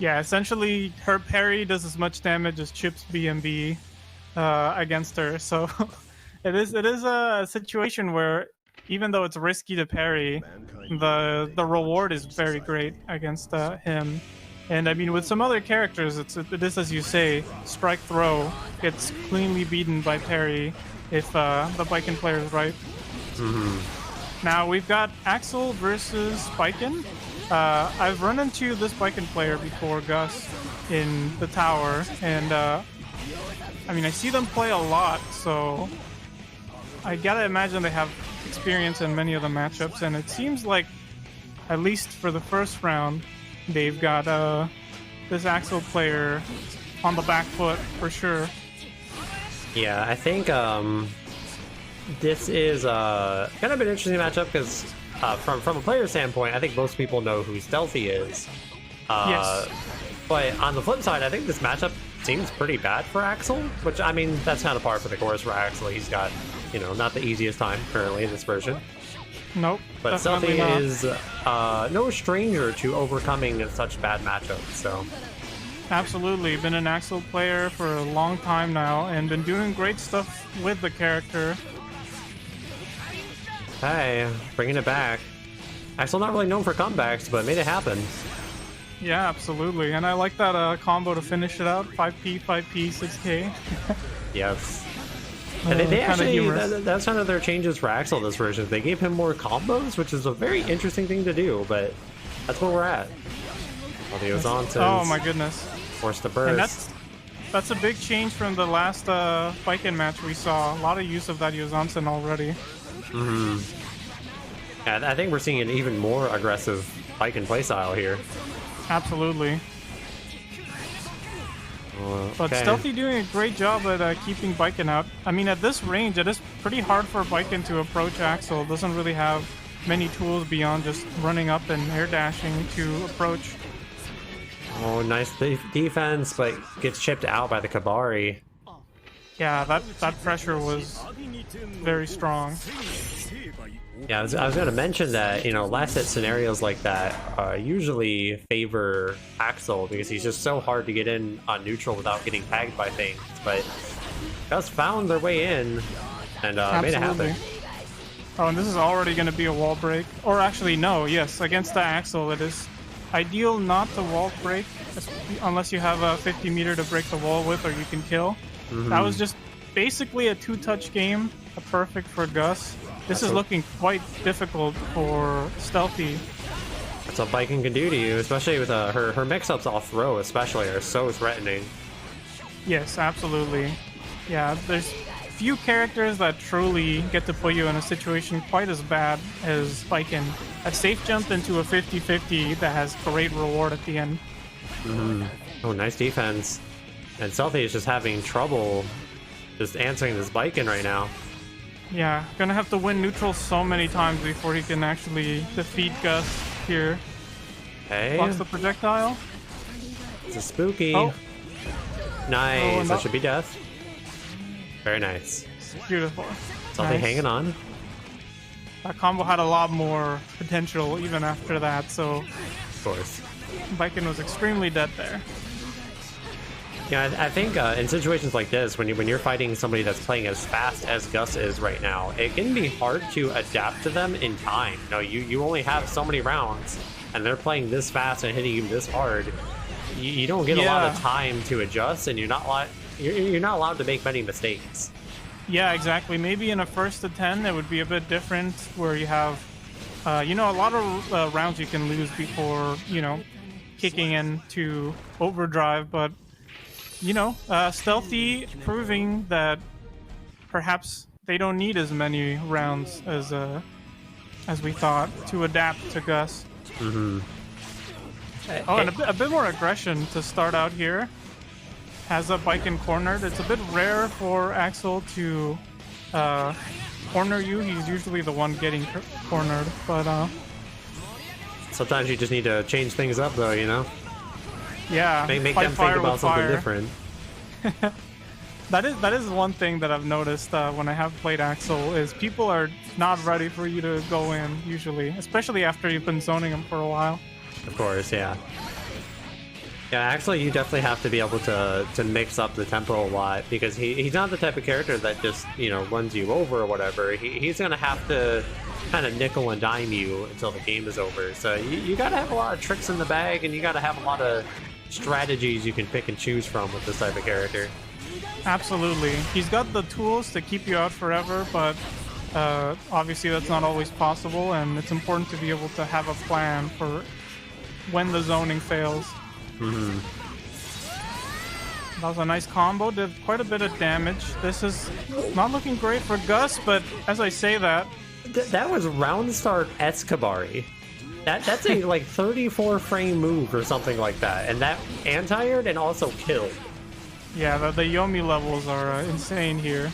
Yeah, essentially her parry does as much damage as Chip's BMB against her. So it is a situation where even though it's risky to parry, the reward is very great against him. And I mean, with some other characters, it is as you say, strike throw gets cleanly beaten by parry if the Baiken player is right. Now we've got Axel versus Baiken. I've run into this Baiken player before, Gus, in the tower, and I mean, I see them play a lot, so I gotta imagine they have experience in many of the matchups, and it seems like, at least for the first round, they've got this Axel player on the back foot for sure. Yeah, I think this is kind of an interesting matchup because from a player standpoint, I think most people know who Stealthy is. Yes. But on the flip side, I think this matchup seems pretty bad for Axel, which, I mean, that's kind of par for the course for Axel. He's got, you know, not the easiest time currently in this version. Nope. But Stealthy is no stranger to overcoming such bad matchups, so... Absolutely. Been an Axel player for a long time now and been doing great stuff with the character. Hey, bringing it back. Axel not really known for comebacks, but made it happen. Yeah, absolutely. And I like that combo to finish it out. 5P, 5P, 6K. Yes. And they actually, that's one of their changes for Axel this version. They gave him more combos, which is a very interesting thing to do, but that's where we're at. All the Ozantas. Oh my goodness. Forced to burst. And that's a big change from the last Baiken match we saw. A lot of use of that Yozansen already. Yeah, I think we're seeing an even more aggressive Baiken playstyle here. Absolutely. Okay. But Stealthy doing a great job at keeping Baiken out. I mean, at this range, it is pretty hard for Baiken to approach Axel. It doesn't really have many tools beyond just running up and air dashing to approach. Oh, nice defense, but gets chipped out by the Kabari. Yeah, that pressure was very strong. Yeah, I was going to mention that, you know, last hit scenarios like that usually favor Axel because he's just so hard to get in on neutral without getting tagged by things. But Gus found their way in and made it happen. Oh, and this is already going to be a wall break. Or actually, no, yes, against the Axel, it is ideal not to wall break unless you have a 50 meter to break the wall with or you can kill. That was just basically a two-touch game, perfect for Gus. This is looking quite difficult for Stealthy. That's what Baiken can do to you, especially with her mix-ups off throw especially are so threatening. Yes, absolutely. Yeah, there's few characters that truly get to put you in a situation quite as bad as Baiken. A safe jump into a 50-50 that has great reward at the end. Oh, nice defense. And Stealthy is just having trouble just answering this Baiken right now. Yeah, gonna have to win neutral so many times before he can actually defeat Gus here. Hey. Blocks the projectile. It's a spooky. Oh. Nice. That should be death. Very nice. Beautiful. Stealthy hanging on. That combo had a lot more potential even after that, so... Of course. Baiken was extremely dead there. Yeah, I think in situations like this, when you're fighting somebody that's playing as fast as Gus is right now, it can be hard to adapt to them in time. You know, you only have so many rounds, and they're playing this fast and hitting you this hard. You don't get a lot of time to adjust, and you're not allowed to make many mistakes. Yeah, exactly. Maybe in a first to 10, it would be a bit different, where you have, you know, a lot of rounds you can lose before, you know, kicking into overdrive, but you know, Stealthy proving that perhaps they don't need as many rounds as we thought to adapt to Gus. Oh, and a bit more aggression to start out here. Has a Baiken cornered. It's a bit rare for Axel to corner you. He's usually the one getting cornered, but sometimes you just need to change things up, though, you know? Yeah, make them think about something different. That is one thing that I've noticed when I have played Axel is people are not ready for you to go in usually, especially after you've been zoning them for a while. Of course, yeah. Yeah, actually, you definitely have to be able to mix up the tempo a lot because he's not the type of character that just, you know, runs you over or whatever. He's gonna have to kind of nickel and dime you until the game is over. So you gotta have a lot of tricks in the bag, and you gotta have a lot of strategies you can pick and choose from with this type of character. Absolutely. He's got the tools to keep you out forever, but obviously that's not always possible, and it's important to be able to have a plan for when the zoning fails. Mm-hmm. That was a nice combo, did quite a bit of damage. This is not looking great for Gus, but as I say that... That was round start Escabari. That's a like 34 frame move or something like that, and that anti-aired and also killed. Yeah, the Yomi levels are insane here.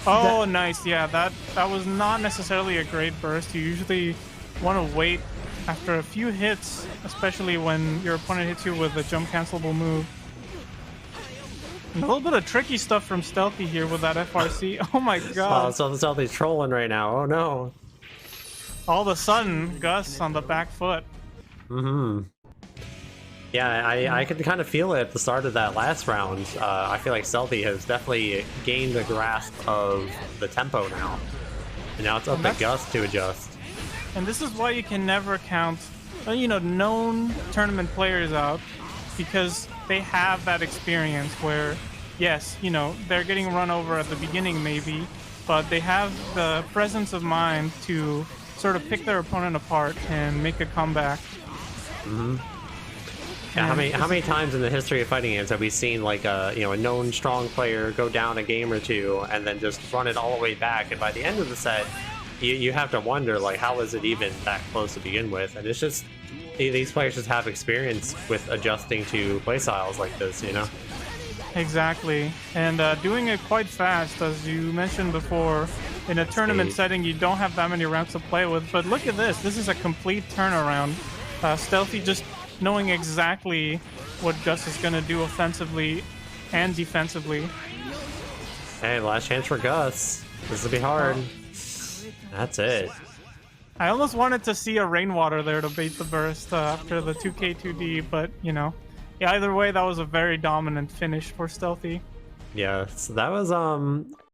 Oh, nice. Yeah, that was not necessarily a great burst. You usually want to wait after a few hits, especially when your opponent hits you with a jump cancelable move. And a little bit of tricky stuff from Stealthy here with that FRC. Oh my god. Oh, so Stealthy's trolling right now. Oh no. All of a sudden, Gus on the back foot. Mm-hmm. Yeah, I could kind of feel it at the start of that last round. I feel like Stealthy has definitely gained a grasp of the tempo now. And now it's up to Gus to adjust. And this is why you can never count, you know, known tournament players out, because they have that experience where, yes, you know, they're getting run over at the beginning maybe, but they have the presence of mind to sort of pick their opponent apart and make a comeback. Mm-hmm. Yeah, how many times in the history of fighting games have we seen like a known strong player go down a game or two and then just run it all the way back, and by the end of the set you have to wonder, like, how is it even that close to begin with? And it's just these players just have experience with adjusting to playstyles like this, you know? Exactly, and doing it quite fast, as you mentioned before. In a tournament setting, you don't have that many rounds to play with, but look at this. This is a complete turnaround. Stealthy just knowing exactly what Gus is going to do offensively and defensively. Hey, last chance for Gus. This will be hard. That's it. I almost wanted to see a Rainwater there to bait the burst after the 2K2D, but, you know, yeah, either way, that was a very dominant finish for Stealthy. Yeah, so that was